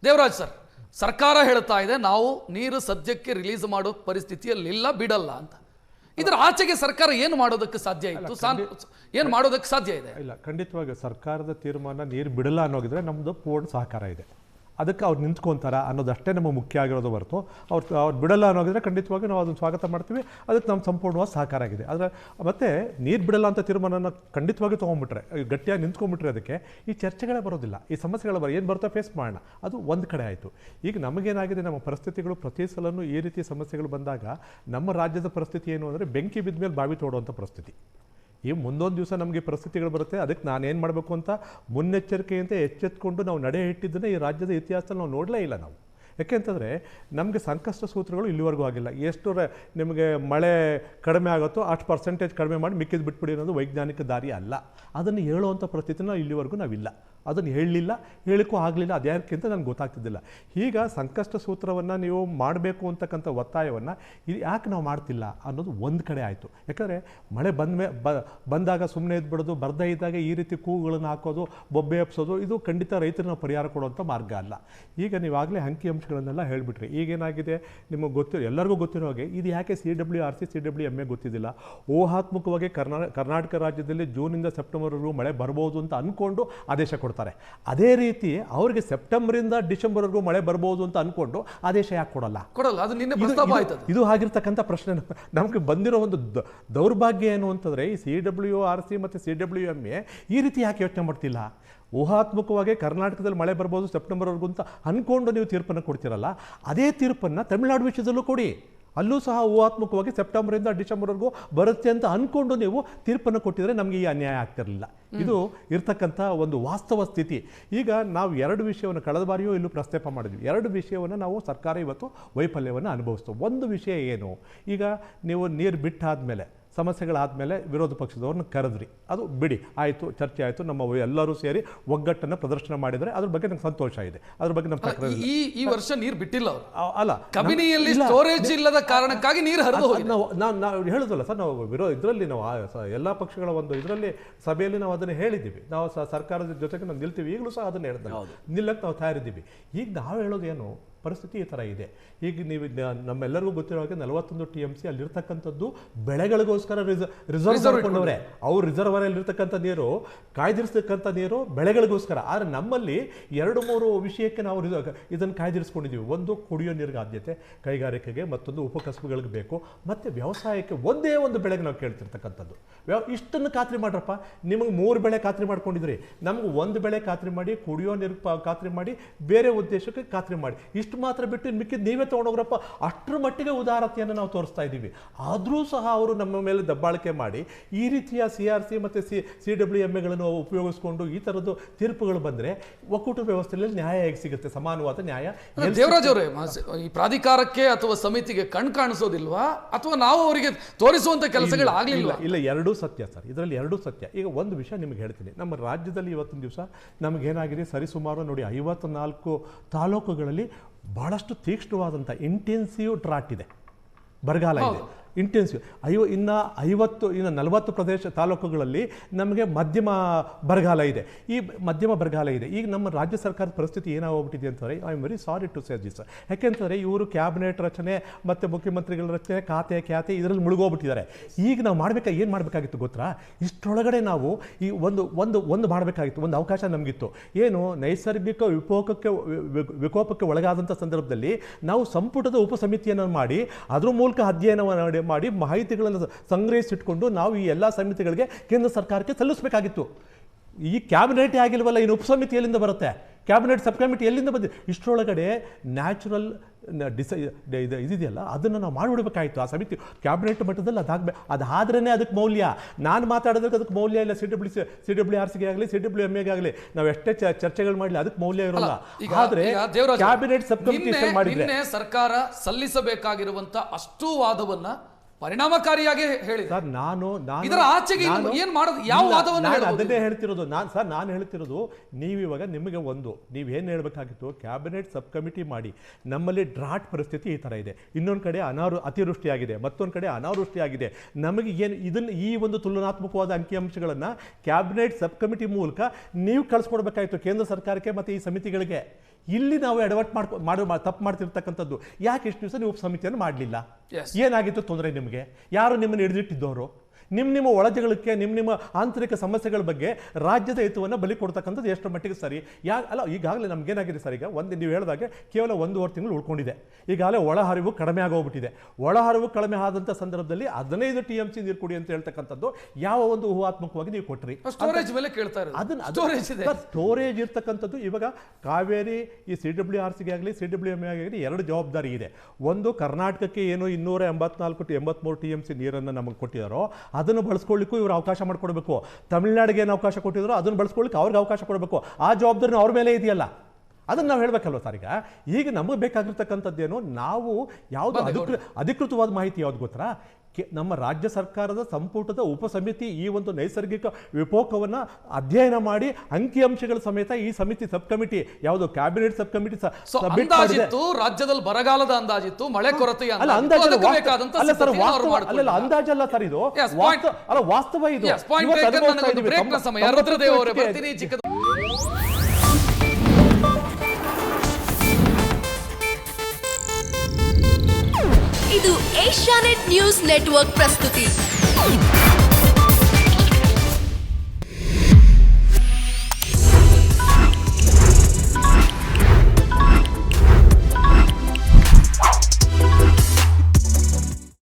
Devaraj sir, ಸರ್ಕಾರ ಹೇಳ್ತಾ ಇದೆ ನಾವು ನೀರು ಸದ್ಯಕ್ಕೆ ರಿಲೀಸ್ ಮಾಡೋ ಪರಿಸ್ಥಿತಿಯಲ್ಲಿಲ್ಲ, ಬಿಡಲ್ಲ ಅಂತ. ಇದರ ಆಚೆಗೆ ಸರ್ಕಾರ ಏನು ಮಾಡೋದಕ್ಕೆ ಸಾಧ್ಯ ಇತ್ತು, ಏನು ಮಾಡೋದಕ್ಕೆ ಸಾಧ್ಯ ಇದೆ? ಇಲ್ಲ, ಖಂಡಿತವಾಗಿ ಸರ್ಕಾರದ ತೀರ್ಮಾನ ನೀರು ಬಿಡಲ್ಲ ಅನ್ನೋಗಿದ್ರೆ ನಮ್ಮದು ಪೂರ್ಣ ಸಹಕಾರ ಇದೆ. ಅದಕ್ಕೆ ಅವ್ರು ನಿಂತ್ಕೊಂತಾರ ಅನ್ನೋದಷ್ಟೇ ನಮಗೆ ಮುಖ್ಯ ಆಗಿರೋದು ಹೊರತು ಅವ್ರು ಬಿಡಲ್ಲ ಅನ್ನೋಗಿದ್ರೆ ಖಂಡಿತವಾಗಿ ನಾವು ಅದನ್ನು ಸ್ವಾಗತ ಮಾಡ್ತೀವಿ. ಅದಕ್ಕೆ ನಮ್ಮ ಸಂಪೂರ್ಣವಾದ ಸಹಕಾರ ಆಗಿದೆ. ಆದರೆ ಮತ್ತೆ ನೀರು ಬಿಡಲ್ಲ ಅಂತ ತೀರ್ಮಾನನ ಖಂಡಿತವಾಗಿ ತೊಗೊಂಡ್ಬಿಟ್ರೆ, ಗಟ್ಟಿಯಾಗಿ ನಿಂತ್ಕೊಂಡ್ಬಿಟ್ರೆ ಅದಕ್ಕೆ ಈ ಚರ್ಚೆಗಳೇ ಬರೋದಿಲ್ಲ, ಈ ಸಮಸ್ಯೆಗಳು ಏನು ಬರ್ತೋ ಫೇಸ್ ಮಾಡೋಣ, ಅದು ಒಂದು ಕಡೆ ಆಯಿತು. ಈಗ ನಮಗೇನಾಗಿದೆ, ನಮ್ಮ ಪರಿಸ್ಥಿತಿಗಳು ಪ್ರತಿ ಸಲನೂ ಈ ರೀತಿ ಸಮಸ್ಯೆಗಳು ಬಂದಾಗ ನಮ್ಮ ರಾಜ್ಯದ ಪರಿಸ್ಥಿತಿ ಏನು ಅಂದರೆ ಬೆಂಕಿ ಬಿದ್ದ ಮೇಲೆ ಬಾವಿ ತೋಡುವಂಥ ಪರಿಸ್ಥಿತಿ. ಈ ಮುಂದೊಂದು ದಿವಸ ನಮಗೆ ಪರಿಸ್ಥಿತಿಗಳು ಬರುತ್ತೆ. ಅದಕ್ಕೆ ನಾನೇನು ಮಾಡಬೇಕು ಅಂತ ಮುನ್ನೆಚ್ಚರಿಕೆಯಿಂದ ಎಚ್ಚೆತ್ಕೊಂಡು ನಾವು ನಡೆ ಇಟ್ಟಿದ್ದನ್ನು ಈ ರಾಜ್ಯದ ಇತಿಹಾಸದಲ್ಲಿ ನಾವು ನೋಡಲೇ ಇಲ್ಲ ನಾವು. ಯಾಕೆಂತಂದರೆ ನಮಗೆ ಸಂಕಷ್ಟ ಸೂತ್ರಗಳು ಇಲ್ಲಿವರೆಗೂ ಆಗಿಲ್ಲ. ಎಷ್ಟು ನಿಮಗೆ ಮಳೆ ಕಡಿಮೆ ಆಗುತ್ತೋ ಅಷ್ಟು ಪರ್ಸೆಂಟೇಜ್ ಕಡಿಮೆ ಮಾಡಿ ಮಿಕ್ಕಿದ್ದು ಬಿಟ್ಬಿಡಿ ಅನ್ನೋದು ವೈಜ್ಞಾನಿಕ ದಾರಿ ಅಲ್ಲ. ಅದನ್ನು ಹೇಳುವಂಥ ಪರಿಸ್ಥಿತಿನ ಇಲ್ಲಿವರೆಗೂ ನಾವಿಲ್ಲ. ಅದನ್ನು ಹೇಳಲಿಲ್ಲ, ಹೇಳಿಕ್ಕೂ ಆಗಲಿಲ್ಲ, ಅದ್ಯಾಕ್ಕಿಂತ ನನಗೆ ಗೊತ್ತಾಗ್ತಿದ್ದಿಲ್ಲ. ಈಗ ಸಂಕಷ್ಟ ಸೂತ್ರವನ್ನು ನೀವು ಮಾಡಬೇಕು ಅಂತಕ್ಕಂಥ ಒತ್ತಾಯವನ್ನು ಇದು ಯಾಕೆ ನಾವು ಮಾಡ್ತಿಲ್ಲ ಅನ್ನೋದು ಒಂದು ಕಡೆ ಆಯಿತು. ಯಾಕಂದರೆ ಮಳೆ ಬಂದಾಗ ಸುಮ್ಮನೆ ಇದ್ಬಿಡೋದು, ಬರದೇ ಇದ್ದಾಗ ಈ ರೀತಿ ಕೂಗುಗಳನ್ನು ಹಾಕೋದು, ಬೊಬ್ಬೆ ಎಪ್ಸೋದು, ಇದು ಖಂಡಿತ ರೈತರನ್ನ ಪರಿಹಾರ ಕೊಡುವಂಥ ಮಾರ್ಗ ಅಲ್ಲ. ಈಗ ನೀವಾಗಲೇ ಅಂಕಿಅಂಶಗಳನ್ನೆಲ್ಲ ಹೇಳಿಬಿಟ್ರಿ. ಈಗೇನಾಗಿದೆ ನಿಮಗೆ ಎಲ್ಲರಿಗೂ ಗೊತ್ತಿರೋ ಹಾಗೆ ಇದು ಯಾಕೆ CWRC CWMA ಗೊತ್ತಿದ್ದಿಲ್ಲ. ಊಹಾತ್ಮಕವಾಗಿ ಕರ್ನಾಟಕ ರಾಜ್ಯದಲ್ಲಿ ಜೂನಿಂದ ಸೆಪ್ಟೆಂಬರ್ವರೆಗೂ ಮಳೆ ಬರ್ಬೋದು ಅಂತ ಅಂದ್ಕೊಂಡು ಆದೇಶ ಕೊಡ್ತಾರೆ. ಅದೇ ರೀತಿ ಅವರಿಗೆ ಸೆಪ್ಟೆಂಬರಿಂದ ಡಿಸೆಂಬರ್ವರೆಗೂ ಮಳೆ ಬರ್ಬೋದು ಅಂತ ಅನ್ಕೊಂಡು ಆದೇಶ ಯಾಕೆ ಕೊಡಲ್ಲ? ಅದು ನಿನ್ನೆ ಪ್ರಸ್ತಾಪ ಆಯ್ತು. ಇದು ಆಗಿರ್ತಕ್ಕಂಥ ಪ್ರಶ್ನೆ ನಮಗೆ ಬಂದಿರೋ ಒಂದು ದೌರ್ಭಾಗ್ಯ ಏನು ಅಂತಂದರೆ ಈ CWRC ಮತ್ತು CWMA ಈ ರೀತಿ ಯಾಕೆ ಯೋಚನೆ ಮಾಡ್ತಿಲ್ಲ? ಊಹಾತ್ಮಕವಾಗಿ ಕರ್ನಾಟಕದಲ್ಲಿ ಮಳೆ ಬರ್ಬೋದು ಸೆಪ್ಟೆಂಬರ್ವರೆಗೂ ಅಂತ ಅಂದ್ಕೊಂಡು ನೀವು ತೀರ್ಪನ್ನು ಕೊಡ್ತೀರಲ್ಲ, ಅದೇ ತೀರ್ಪನ್ನು ತಮಿಳುನಾಡು ವಿಷಯದಲ್ಲೂ ಕೊಡಿ. ಅಲ್ಲೂ ಸಹ ಊಹಾತ್ಮಕವಾಗಿ ಸೆಪ್ಟೆಂಬರಿಂದ ಡಿಸೆಂಬರ್ವರೆಗೂ ಬರುತ್ತೆ ಅಂತ ಅಂದ್ಕೊಂಡು ನೀವು ತೀರ್ಪನ್ನು ಕೊಟ್ಟಿದ್ರೆ ನಮಗೆ ಈ ಅನ್ಯಾಯ ಆಗ್ತಿರಲಿಲ್ಲ. ಇದು ಇರ್ತಕ್ಕಂಥ ಒಂದು ವಾಸ್ತವ ಸ್ಥಿತಿ. ಈಗ ನಾವು ಎರಡು ವಿಷಯವನ್ನು ಕಳೆದ ಬಾರಿಯೂ ಇಲ್ಲೂ ಪ್ರಸ್ತಾಪ ಮಾಡಿದ್ವಿ. ಎರಡು ವಿಷಯವನ್ನು ನಾವು ಸರ್ಕಾರ ಇವತ್ತು ವೈಫಲ್ಯವನ್ನು ಅನುಭವಿಸ್ತೇವೆ. ಒಂದು ವಿಷಯ ಏನು, ಈಗ ನೀವು ನೀರು ಬಿಟ್ಟಾದಮೇಲೆ ಸಮಸ್ಯೆಗಳಾದಮೇಲೆ ವಿರೋಧ ಪಕ್ಷದವ್ರನ್ನ ಕರೆದ್ರಿ, ಅದು ಬಿಡಿ ಆಯಿತು, ಚರ್ಚೆ ಆಯಿತು, ನಮ್ಮ ಎಲ್ಲರೂ ಸೇರಿ ಒಗ್ಗಟ್ಟನ್ನು ಪ್ರದರ್ಶನ ಮಾಡಿದರೆ ಅದ್ರ ಬಗ್ಗೆ ನಂಗೆ ಸಂತೋಷ ಇದೆ. ಅದ್ರ ಬಗ್ಗೆ ನಮ್ಮ ಈ ವರ್ಷ ನೀರು ಬಿಟ್ಟಿಲ್ಲ ಅಲ್ಲ, ಕಬಿನಿಯಲ್ಲಿ ಸ್ಟೋರೇಜ್ ಇಲ್ಲದ ಕಾರಣಕ್ಕಾಗಿ ನೀರು ಹರಿದು ನಾವು ಹೇಳುದಲ್ಲ ಸರ್, ನಾವು ಇದರಲ್ಲಿ ನಾವು ಎಲ್ಲ ಪಕ್ಷಗಳ ಒಂದು ಇದರಲ್ಲಿ ಸಭೆಯಲ್ಲಿ ನಾವು ಅದನ್ನು ಹೇಳಿದ್ದೀವಿ. ನಾವು ಸರ್ಕಾರದ ಜೊತೆಗೆ ನಾವು ನಿಲ್ತೀವಿ, ಈಗಲೂ ಸಹ ಅದನ್ನು ಹೇಳಿದ್ವಿ, ನಿಲ್ಲಕ್ಕೆ ನಾವು ತಯಾರಿದ್ದೀವಿ. ಈಗ ನಾವು ಹೇಳೋದೇನು, ಪರಿಸ್ಥಿತಿ ಈ ಥರ ಇದೆ. ಈಗ ನೀವು ನಮ್ಮೆಲ್ಲರಿಗೂ ಗೊತ್ತಿರೋ ಹಾಗೆ 41 TMC ಅಲ್ಲಿರ್ತಕ್ಕಂಥದ್ದು ಬೆಳೆಗಳಿಗೋಸ್ಕರ ರಿಸರ್ವ್ ಮಾಡ್ಕೊಂಡವ್ರೆ. ಅವ್ರು ರಿಸರ್ವರಲ್ಲಿರ್ತಕ್ಕಂಥ ನೀರು, ಕಾಯ್ದಿರಿಸ್ತಕ್ಕಂಥ ನೀರು ಬೆಳೆಗಳಿಗೋಸ್ಕರ. ಆದರೆ ನಮ್ಮಲ್ಲಿ 2-3 ವಿಷಯಕ್ಕೆ ನಾವು ಇದನ್ನು ಕಾಯ್ದಿರಿಸ್ಕೊಂಡಿದ್ದೀವಿ. ಒಂದು ಕುಡಿಯೋ ನೀರಿಗೆ ಆದ್ಯತೆ, ಕೈಗಾರಿಕೆಗೆ, ಮತ್ತೊಂದು ಉಪಕಸಬುಗಳಿಗೆ ಬೇಕು, ಮತ್ತು ವ್ಯವಸಾಯಕ್ಕೆ ಒಂದೇ ಒಂದು ಬೆಳೆಗೆ ನಾವು ಕೇಳ್ತಿರ್ತಕ್ಕಂಥದ್ದು. ಇಷ್ಟನ್ನು ಖಾತ್ರಿ ಮಾಡ್ರಪ್ಪ, ನಿಮಗೆ 3 ಬೆಳೆ ಖಾತ್ರಿ ಮಾಡ್ಕೊಂಡಿದ್ರಿ, ನಮ್ಗೆ 1 ಬೆಳೆ ಖಾತ್ರಿ ಮಾಡಿ, ಕುಡಿಯೋ ನೀರಿಗೆ ಖಾತ್ರಿ ಮಾಡಿ, ಬೇರೆ ಉದ್ದೇಶಕ್ಕೆ ಖಾತ್ರಿ ಮಾಡಿ, ಇಷ್ಟು ಮಾತ್ರ ಬಿಟ್ಟು ಮಿಕ್ಕಿದ್ದು ನೀವೇ ತೊಗೊಂಡೋಗ್ರಪ್ಪ. ಅಷ್ಟರ ಮಟ್ಟಿಗೆ ಉದಾರತೆಯನ್ನು ನಾವು ತೋರಿಸ್ತಾ ಇದ್ದೀವಿ. ಆದರೂ ಸಹ ಅವರು ನಮ್ಮ ಮೇಲೆ ದಬ್ಬಾಳಿಕೆ ಮಾಡಿ ಈ ರೀತಿಯ CRC ಮತ್ತು CWMAಗಳನ್ನು ಉಪಯೋಗಿಸ್ಕೊಂಡು ಈ ಥರದ್ದು ತೀರ್ಪುಗಳು ಬಂದರೆ ಒಕ್ಕೂಟ ವ್ಯವಸ್ಥೆಯಲ್ಲಿ ನ್ಯಾಯ ಹೇಗೆ ಸಿಗುತ್ತೆ? ಸಮಾನವಾದ ನ್ಯಾಯ. ದೇವರಾಜ್ ಅವರೇ, ಈ ಪ್ರಾಧಿಕಾರಕ್ಕೆ ಅಥವಾ ಸಮಿತಿಗೆ ಕಣ್ ಕಾಣಿಸೋದಿಲ್ವಾ, ಅಥವಾ ನಾವು ಅವರಿಗೆ ತೋರಿಸುವಂತ ಕೆಲಸಗಳು ಆಗಲಿಲ್ಲ? ಇಲ್ಲ, ಎರಡೂ ಸತ್ಯ ಸರ್, ಇದರಲ್ಲಿ ಎರಡೂ ಸತ್ಯ. ಈಗ ಒಂದು ವಿಷಯ ನಿಮಗೆ ಹೇಳ್ತೀನಿ, ನಮ್ಮ ರಾಜ್ಯದಲ್ಲಿ ಇವತ್ತಿನ ದಿವಸ ನಮಗೇನಾಗಿದೆ, ಸರಿಸುಮಾರು ನೋಡಿ 54 ತಾಲೂಕುಗಳಲ್ಲಿ ಬಹಳಷ್ಟು ತೀಕ್ಷ್ಣವಾದಂಥ ಇಂಟೆನ್ಸಿವ್ ಡ್ರಾಟ್ ಇದೆ, ಬರಗಾಲ ಇದೆ, ಇಂಟೆನ್ಸಿವ್. ಇನ್ನು 40 ಪ್ರದೇಶ ತಾಲೂಕುಗಳಲ್ಲಿ ನಮಗೆ ಮಧ್ಯಮ ಬರಗಾಲ ಇದೆ. ಈ ಮಧ್ಯಮ ಬರಗಾಲ ಇದೆ. ಈಗ ನಮ್ಮ ರಾಜ್ಯ ಸರ್ಕಾರದ ಪರಿಸ್ಥಿತಿ ಏನಾಗೋಗ್ಬಿಟ್ಟಿದೆ ಅಂತಂದರೆ, I am very sorry to say this. ಯಾಕೆಂತಂದರೆ ಇವರು ಕ್ಯಾಬಿನೆಟ್ ರಚನೆ ಮತ್ತು ಮುಖ್ಯಮಂತ್ರಿಗಳ ರಚನೆ, ಖಾತೆ ಇದರಲ್ಲಿ ಮುಳುಗೋಗ್ಬಿಟ್ಟಿದ್ದಾರೆ. ಈಗ ನಾವು ಏನು ಮಾಡಬೇಕಾಗಿತ್ತು ಗೊತ್ತಾ? ಇಷ್ಟರೊಳಗಡೆ ನಾವು ಈ ಒಂದು ಮಾಡಬೇಕಾಗಿತ್ತು, ಒಂದು ಅವಕಾಶ ನಮಗಿತ್ತು. ಏನು, ನೈಸರ್ಗಿಕ ವಿಕೋಪಕ್ಕೆ ಒಳಗಾದಂಥ ಸಂದರ್ಭದಲ್ಲಿ ನಾವು ಸಂಪುಟದ ಉಪಸಮಿತಿಯನ್ನು ಮಾಡಿ ಅದರ ಮೂಲಕ ಅಧ್ಯಯನವನ್ನು ಮಾಡಿ ಮಾಹಿತಿಗಳನ್ನು ಸಂಗ್ರಹಿಸಿಟ್ಕೊಂಡು ನಾವು ಈ ಎಲ್ಲ ಸಮಿತಿಗಳಿಗೆ ಕೇಂದ್ರ ಸರ್ಕಾರಕ್ಕೆ ಸಲ್ಲಿಸಬೇಕಾಗಿತ್ತು. ಈ ಕ್ಯಾಬಿನೆಟ್ ಆಗಿಲ್ವಲ್ಲ, ಇನ್ನು ಉಪಸಮಿತಿ ಎಲ್ಲಿಂದ ಬರುತ್ತೆ? ಕ್ಯಾಬಿನೆಟ್ ಸಬ್ ಕಮಿಟಿ ಎಲ್ಲಿಂದ ಬಂದಿದೆ? ಇಷ್ಟರೊಳಗಡೆ ನ್ಯಾಚುರಲ್ ಇದೆಯಲ್ಲ, ಅದನ್ನು ನಾವು ಮಾಡಿಬಿಡ್ಬೇಕಾಗಿತ್ತು. ಆ ಸಮಿತಿ ಕ್ಯಾಬಿನೆಟ್ ಮಟ್ಟದಲ್ಲಿ ಅದಾದ್ರೇ ಅದಕ್ಕೆ ಮೌಲ್ಯ. ನಾನು ಮಾತಾಡೋದಕ್ಕೆ ಅದಕ್ಕೆ ಮೌಲ್ಯ ಇಲ್ಲ. CWRCಗೆ ಆಗಲಿ CWMAಗೆ ಆಗಲಿ ನಾವು ಎಷ್ಟೇ ಚರ್ಚೆಗಳು ಮಾಡಲಿ ಅದಕ್ಕೆ ಮೌಲ್ಯ ಇರೋಲ್ಲ. ಆದರೆ ಕ್ಯಾಬಿನೆಟ್ ಸಬ್ ಕಮಿಟಿ ಮಾಡಿದ್ರೆ ಸರ್ಕಾರ ಸಲ್ಲಿಸಬೇಕಾಗಿರುವಂತ ಅಷ್ಟು ವಾದವನ್ನ ಪರಿಣಾಮಕಾರಿಯಾಗಿ ಹೇಳಿ ಸರ್. ಇದರ ಆಚೆಗೆ ಏನು ಮಾಡೋದು, ಯಾವ ವಾದವನ್ನು ಅದನ್ನೇ ಹೇಳ್ತಿರೋದು ನಾನು ಹೇಳ್ತಿರೋದು. ನೀವಿವಾಗ ನಿಮಗೆ ನೀವೇನು ಹೇಳಬೇಕಾಗಿತ್ತು, ಕ್ಯಾಬಿನೆಟ್ ಸಬ್ ಕಮಿಟಿ ಮಾಡಿ, ನಮ್ಮಲ್ಲಿ ಡ್ರಾಟ್ ಪರಿಸ್ಥಿತಿ ಈ ಥರ ಇದೆ, ಇನ್ನೊಂದು ಕಡೆ ಅತಿವೃಷ್ಟಿಯಾಗಿದೆ, ಮತ್ತೊಂದು ಕಡೆ ಅನಾವೃಷ್ಟಿಯಾಗಿದೆ. ನಮಗೆ ಈ ಒಂದು ತುಲನಾತ್ಮಕವಾದ ಅಂಕಿಅಂಶಗಳನ್ನು ಕ್ಯಾಬಿನೆಟ್ ಸಬ್ ಕಮಿಟಿ ಮೂಲಕ ನೀವು ಕಳಿಸ್ಕೊಡ್ಬೇಕಾಗಿತ್ತು ಕೇಂದ್ರ ಸರ್ಕಾರಕ್ಕೆ ಮತ್ತು ಈ ಸಮಿತಿಗಳಿಗೆ. ಇಲ್ಲಿ ನಾವು ಎಡವಟ್ ತಪ್ಪು ಮಾಡ್ತಿರ್ತಕ್ಕಂಥದ್ದು. ಯಾಕೆ ಇಷ್ಟು ದಿವಸ ನೀವು ಉಪಸಮಿತಿಯನ್ನು ಮಾಡಲಿಲ್ಲ? Yes. ಏನಾಗಿತ್ತು ತೊಂದರೆ ನಿಮಗೆ? ಯಾರು ನಿಮ್ಮನ್ನು ಹಿಡಿದಿಟ್ಟಿದ್ದವರು? ನಿಮ್ಮ ಒಳಜಗಳಕ್ಕೆ ನಿಮ್ಮ ಆಂತರಿಕ ಸಮಸ್ಯೆಗಳ ಬಗ್ಗೆ ರಾಜ್ಯದ ಹಿತವನ್ನು ಬಲಿ ಕೊಡ್ತಕ್ಕಂಥದ್ದು ಎಷ್ಟು ಮಟ್ಟಿಗೆ ಸರಿ? ಅಲ್ಲ, ಈಗಾಗಲೇ ನಮಗೇನಾಗಿದೆ ಸರ್, ಈಗ ನೀವು ಹೇಳಿದಾಗೆ ಕೇವಲ 1.5 ತಿಂಗಳು ಉಳ್ಕೊಂಡಿದೆ. ಈಗಾಗಲೇ ಒಳಹರಿವು ಕಡಿಮೆ ಆಗೋಗ್ಬಿಟ್ಟಿದೆ. ಒಳಹರಿವು ಕಡಿಮೆ ಆದಂಥ ಸಂದರ್ಭದಲ್ಲಿ 15 TMC ನೀರು ಕೊಡಿ ಅಂತ ಹೇಳ್ತಕ್ಕಂಥದ್ದು ಯಾವ ಒಂದು ಊಹಾತ್ಮಕವಾಗಿ ನೀವು ಕೊಟ್ರಿ? ಸ್ಟೋರೇಜ್ ಮೇಲೆ ಕೇಳ್ತಾ ಇರೋದು. ಸ್ಟೋರೇಜ್ ಇರ್ತಕ್ಕಂಥದ್ದು ಇವಾಗ ಕಾವೇರಿ ಈ CWRCಗೆ ಆಗಲಿ CWMA ಆಗಲಿ 2 ಜವಾಬ್ದಾರಿ ಇದೆ. ಒಂದು, ಕರ್ನಾಟಕಕ್ಕೆ ಏನು 284-83 TMC ನೀರನ್ನು ನಮಗೆ ಕೊಟ್ಟಿದ್ದಾರೋ ಅದನ್ನು ಬಳಸ್ಕೊಳ್ಳಿಕ್ಕೂ ಇವರು ಅವಕಾಶ ಮಾಡಿಕೊಡ್ಬೇಕು. ತಮಿಳುನಾಡಿಗೆ ಏನು ಅವಕಾಶ ಕೊಟ್ಟಿದ್ರು ಅದನ್ನು ಬಳಸ್ಕೊಳ್ಳಿಕ್ಕೆ ಅವ್ರಿಗೆ ಅವಕಾಶ ಕೊಡಬೇಕು. ಆ ಜವಾಬ್ದಾರಿ ಅವ್ರ ಮೇಲೆ ಇದೆಯಲ್ಲ, ಅದನ್ನು ನಾವು ಹೇಳಬೇಕಲ್ವ ಸರ್? ಈಗ ನಮಗೆ ಬೇಕಾಗಿರ್ತಕ್ಕಂಥದ್ದೇನು, ನಾವು ಯಾವುದು ಅಧಿಕೃತವಾದ ಮಾಹಿತಿ ಯಾವ್ದು ಗೊತ್ತಾ? ನಮ್ಮ ರಾಜ್ಯ ಸರ್ಕಾರದ ಸಂಪುಟದ ಉಪಸಮಿತಿ ಈ ಒಂದು ನೈಸರ್ಗಿಕ ವಿಕೋಪವನ್ನು ಅಧ್ಯಯನ ಮಾಡಿ ಅಂಕಿಅಂಶಗಳ ಸಮೇತ ಈ ಸಮಿತಿ ಸಬ್ ಕಮಿಟಿ ಯಾವುದು ಕ್ಯಾಬಿನೆಟ್ ಸಬ್ ಕಮಿಟಿ ಅಂದಾಜಿತ್ತು. ರಾಜ್ಯದಲ್ಲಿ ಬರಗಾಲದ ಅಂದಾಜಿತ್ತು, ಮಳೆ ಕೊರತೆ ಅಂದಾಜಲ್ಲ ಸರ್, ಇದು ವಾಸ್ತವ. ಇದು ಇದು ಏಷ್ಯಾನೆಟ್ ನ್ಯೂಸ್ ನೆಟ್ವರ್ಕ್ ಪ್ರಸ್ತುತಿ.